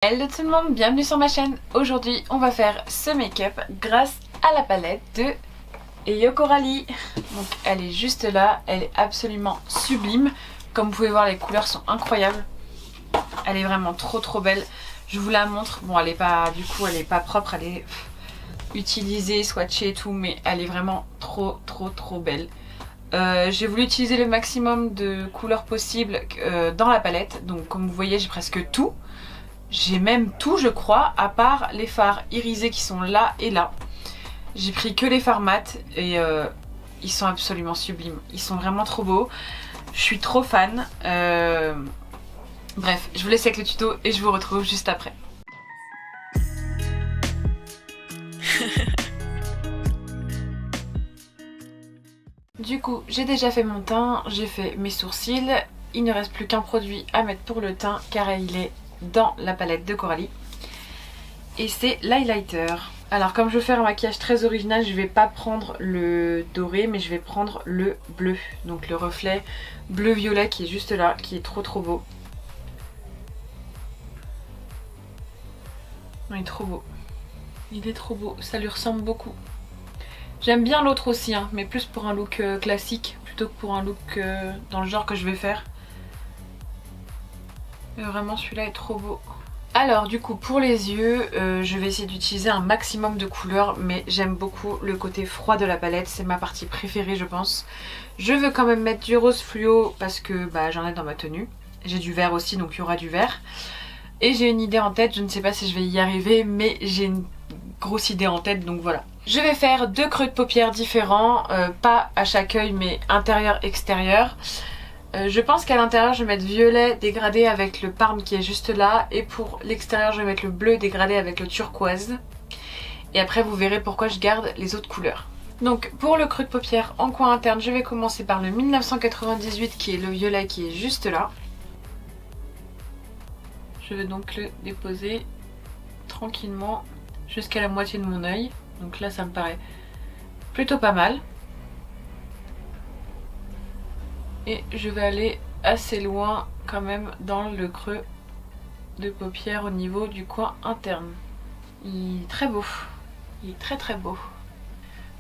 Hello tout le monde, bienvenue sur ma chaîne. Aujourd'hui on va faire ce make-up grâce à la palette de Yoko Rally. Donc elle est juste là, elle est absolument sublime. Comme vous pouvez voir, les couleurs sont incroyables. Elle est vraiment trop belle. Je vous la montre. Bon, elle est pas, du coup elle est pas propre, elle est utilisée, swatchée et tout, mais elle est vraiment trop belle. J'ai voulu utiliser le maximum de couleurs possibles dans la palette. Donc comme vous voyez, j'ai presque tout. J'ai même tout, je crois, à part les fards irisés qui sont là et là. J'ai pris que les fards mat et ils sont absolument sublimes. Ils sont vraiment trop beaux. Je suis trop fan. Bref, je vous laisse avec le tuto et je vous retrouve juste après. Du coup, j'ai déjà fait mon teint, j'ai fait mes sourcils. Il ne reste plus qu'un produit à mettre pour le teint car il est dans la palette de Coralie. Et c'est l'highlighter. Alors comme je veux faire un maquillage très original, je vais pas prendre le doré mais je vais prendre le bleu. Donc le reflet bleu-violet qui est juste là, qui est trop beau. Il est trop beau. Il est trop beau, ça lui ressemble beaucoup. J'aime bien l'autre aussi, hein, mais plus pour un look classique plutôt que pour un look dans le genre que je vais faire. Mais vraiment celui-là est trop beau. Alors du coup pour les yeux, je vais essayer d'utiliser un maximum de couleurs, mais j'aime beaucoup le côté froid de la palette, c'est ma partie préférée je pense. Je veux quand même mettre du rose fluo parce que j'en ai dans ma tenue. J'ai du vert aussi, donc il y aura du vert. Et j'ai une idée en tête, je ne sais pas si je vais y arriver, mais j'ai une grosse idée en tête, donc voilà. Je vais faire deux creux de paupières différents, pas à chaque œil mais intérieur-extérieur. Je pense qu'à l'intérieur je vais mettre violet dégradé avec le parme qui est juste là, et pour l'extérieur je vais mettre le bleu dégradé avec le turquoise. Et après vous verrez pourquoi je garde les autres couleurs. Donc pour le creux de paupière en coin interne, je vais commencer par le 1998 qui est le violet qui est juste là. Je vais donc le déposer tranquillement jusqu'à la moitié de mon œil. Donc là ça me paraît plutôt pas mal. Et je vais aller assez loin quand même dans le creux de paupière au niveau du coin interne. Il est très beau. Il est très beau.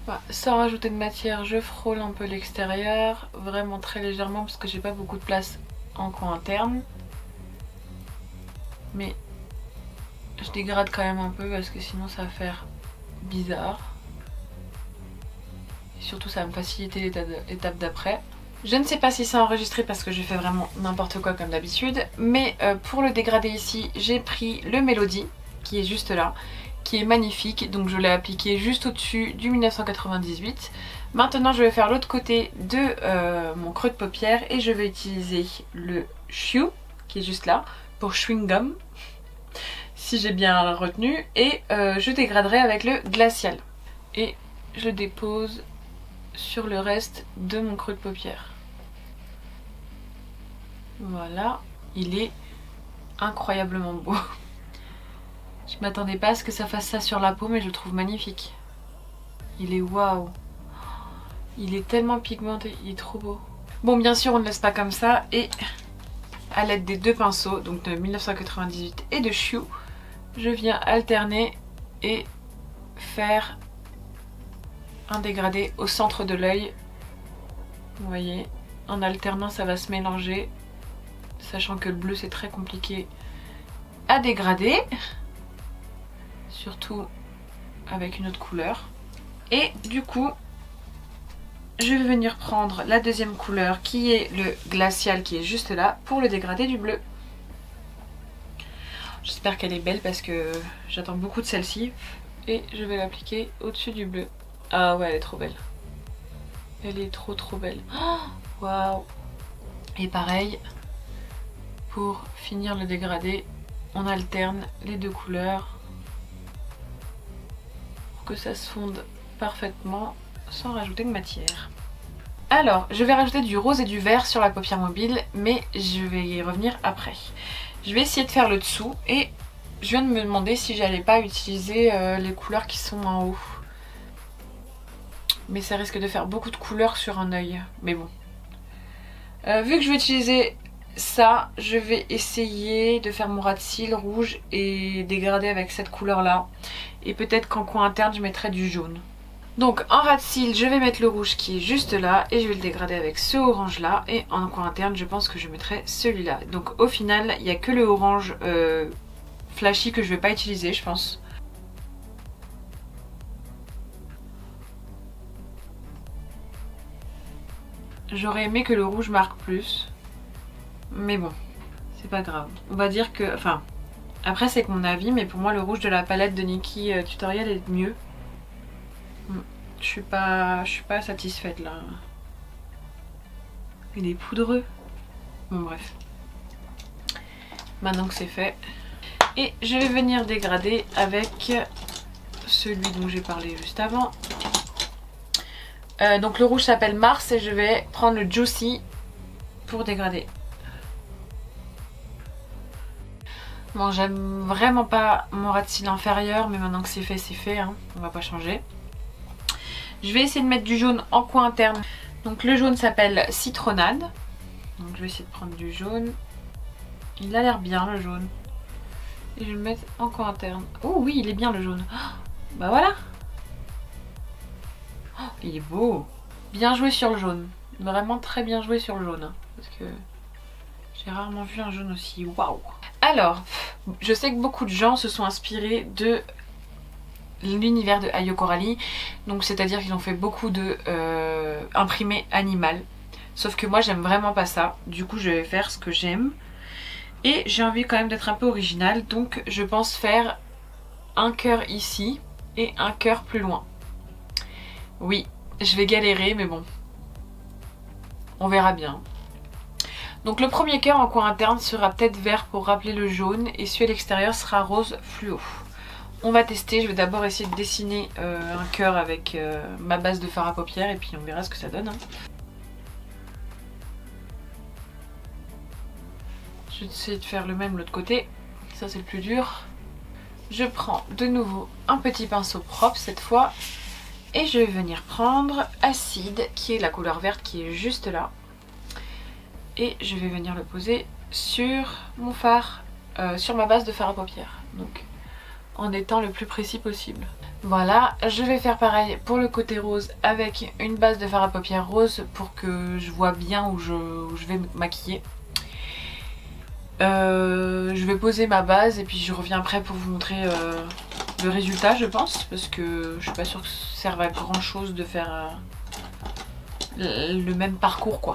Voilà, sans rajouter de matière, je frôle un peu l'extérieur, vraiment très légèrement parce que j'ai pas beaucoup de place en coin interne. Mais je dégrade quand même un peu parce que sinon ça va faire bizarre. Et surtout ça va me faciliter l'étape d'après. Je ne sais pas si c'est enregistré parce que je fais vraiment n'importe quoi comme d'habitude, mais pour le dégradé ici, j'ai pris le Melody qui est juste là, qui est magnifique, donc je l'ai appliqué juste au-dessus du 1998. Maintenant je vais faire l'autre côté de mon creux de paupière et je vais utiliser le Shue qui est juste là pour chewing gum, si j'ai bien retenu, et je dégraderai avec le glacial. Et je dépose sur le reste de mon creux de paupière. Voilà, il est incroyablement beau. Je m'attendais pas à ce que ça fasse ça sur la peau, mais je le trouve magnifique. Il est waouh. Il est tellement pigmenté, il est trop beau. Bon, bien sûr, on ne laisse pas comme ça, et à l'aide des deux pinceaux, donc de 1998 et de Shue, je viens alterner et faire un dégradé au centre de l'œil. Vous voyez, en alternant ça va se mélanger, sachant que le bleu c'est très compliqué à dégrader, surtout avec une autre couleur. Et du coup je vais venir prendre la deuxième couleur qui est le glacial qui est juste là pour le dégradé du bleu. J'espère qu'elle est belle parce que j'attends beaucoup de celle-ci, et je vais l'appliquer au-dessus du bleu. Ah ouais, elle est trop belle. Elle est trop belle. Waouh. Et pareil, pour finir le dégradé, on alterne les deux couleurs pour que ça se fonde parfaitement sans rajouter de matière. Alors, je vais rajouter du rose et du vert sur la paupière mobile, mais je vais y revenir après. Je vais essayer de faire le dessous, et je viens de me demander si j'allais pas utiliser les couleurs qui sont en haut. Mais ça risque de faire beaucoup de couleurs sur un œil. Mais bon. Vu que je vais utiliser ça, je vais essayer de faire mon ras de cils rouge et dégrader avec cette couleur là. Et peut-être qu'en coin interne je mettrai du jaune. Donc en ras de cils, je vais mettre le rouge qui est juste là et je vais le dégrader avec ce orange là. Et en coin interne, je pense que je mettrai celui-là. Donc au final, il n'y a que le orange flashy que je vais pas utiliser, je pense. J'aurais aimé que le rouge marque plus. Mais bon, c'est pas grave. On va dire que... Enfin, après c'est que mon avis, mais pour moi le rouge de la palette de Nikkie Tutorial est mieux. Je suis pas satisfaite là. Il est poudreux. Bon bref. Maintenant que c'est fait. Et je vais venir dégrader avec celui dont j'ai parlé juste avant. Donc le rouge s'appelle Mars et je vais prendre le Juicy pour dégrader. Bon, j'aime vraiment pas mon ras de cils inférieur, mais maintenant que c'est fait, hein, on va pas changer. Je vais essayer de mettre du jaune en coin interne. Donc le jaune s'appelle Citronade. Donc je vais essayer de prendre du jaune. Il a l'air bien le jaune. Et je vais le mettre en coin interne. Oh oui, il est bien le jaune. Oh, bah voilà. Oh, il est beau. Bien joué sur le jaune. Vraiment très bien joué sur le jaune. Hein, parce que j'ai rarement vu un jaune aussi. Waouh. Alors, je sais que beaucoup de gens se sont inspirés de l'univers de Ayo Coralie. Donc c'est-à-dire qu'ils ont fait beaucoup de imprimé animal. Sauf que moi j'aime vraiment pas ça. Du coup je vais faire ce que j'aime. Et j'ai envie quand même d'être un peu originale. Donc je pense faire un cœur ici et un cœur plus loin. Oui, je vais galérer mais bon. On verra bien. Donc le premier cœur en coin interne sera peut-être vert pour rappeler le jaune. Et celui à l'extérieur sera rose fluo. On va tester, je vais d'abord essayer de dessiner un cœur avec ma base de fard à paupières et puis on verra ce que ça donne. Hein. Je vais essayer de faire le même de l'autre côté, ça c'est le plus dur. Je prends de nouveau un petit pinceau propre cette fois et je vais venir prendre Acide qui est la couleur verte qui est juste là. Et je vais venir le poser sur mon fard, sur ma base de fard à paupières. Donc en étant le plus précis possible. Voilà, je vais faire pareil pour le côté rose avec une base de fard à paupières rose pour que je vois bien où je vais me maquiller. Je vais poser ma base et puis je reviens après pour vous montrer le résultat je pense. Parce que je suis pas sûre que ça serve à grand chose de faire le même parcours quoi.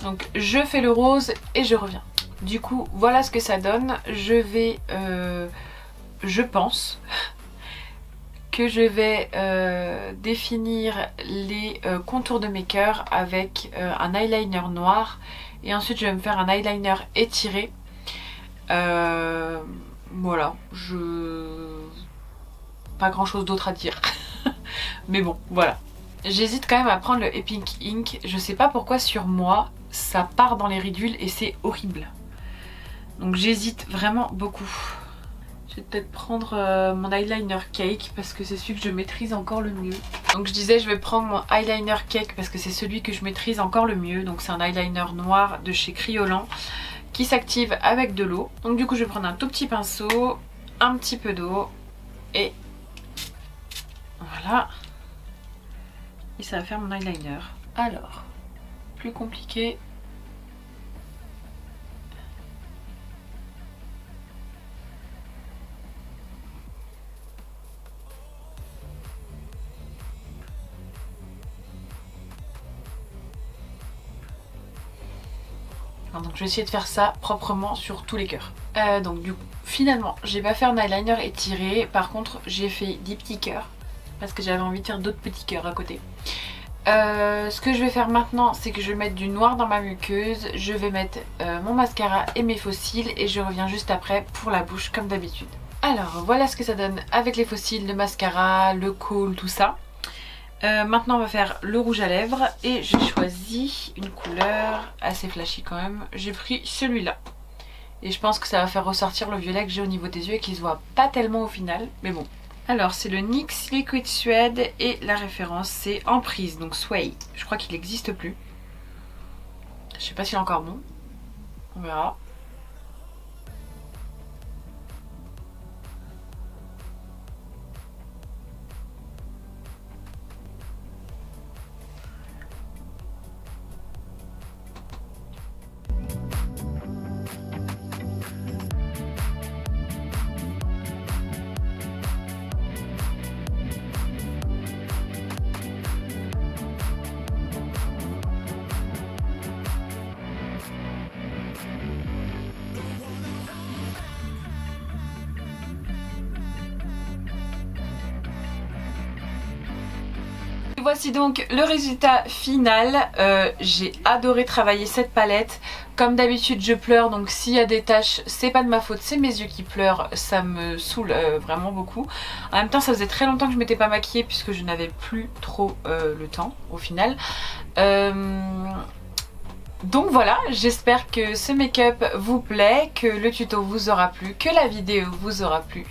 Donc je fais le rose et je reviens. Du coup voilà ce que ça donne. Je vais... je pense que je vais définir les contours de mes cœurs avec un eyeliner noir et ensuite je vais me faire un eyeliner étiré. Voilà, pas grand chose d'autre à dire. Mais bon, voilà. J'hésite quand même à prendre le Epic Ink. Je sais pas pourquoi sur moi ça part dans les ridules et c'est horrible. Donc j'hésite vraiment beaucoup. Je vais peut-être prendre mon eyeliner Cake parce que c'est celui que je maîtrise encore le mieux. Donc je disais je vais prendre mon eyeliner Cake parce que c'est celui que je maîtrise encore le mieux. Donc c'est un eyeliner noir de chez Kryolan qui s'active avec de l'eau. Donc du coup je vais prendre un tout petit pinceau, un petit peu d'eau et voilà. Et ça va faire mon eyeliner. Alors, plus compliqué. Donc je vais essayer de faire ça proprement sur tous les cœurs. Donc du coup, finalement, j'ai pas fait un eyeliner étiré. Par contre, j'ai fait des petits cœurs. Parce que j'avais envie de faire d'autres petits cœurs à côté. Ce que je vais faire maintenant, c'est que je vais mettre du noir dans ma muqueuse. Je vais mettre mon mascara et mes faux cils. Et je reviens juste après pour la bouche comme d'habitude. Alors voilà ce que ça donne avec les faux cils, le mascara, le kohl, tout ça. Maintenant on va faire le rouge à lèvres et j'ai choisi une couleur assez flashy quand même. J'ai pris celui-là et je pense que ça va faire ressortir le violet que j'ai au niveau des yeux et qui se voit pas tellement au final, mais bon. Alors c'est le NYX Liquid Suede et la référence c'est Emprise, donc Sway. Je crois qu'il n'existe plus. Je sais pas s'il est encore bon. On verra. Voici donc le résultat final. J'ai adoré travailler cette palette. Comme d'habitude je pleure, donc s'il y a des taches c'est pas de ma faute, c'est mes yeux qui pleurent, ça me saoule vraiment beaucoup. En même temps ça faisait très longtemps que je m'étais pas maquillée puisque je n'avais plus trop le temps au final. Donc voilà, j'espère que ce make-up vous plaît, que le tuto vous aura plu, que la vidéo vous aura plu.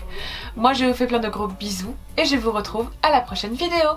Moi je vous fais plein de gros bisous et je vous retrouve à la prochaine vidéo.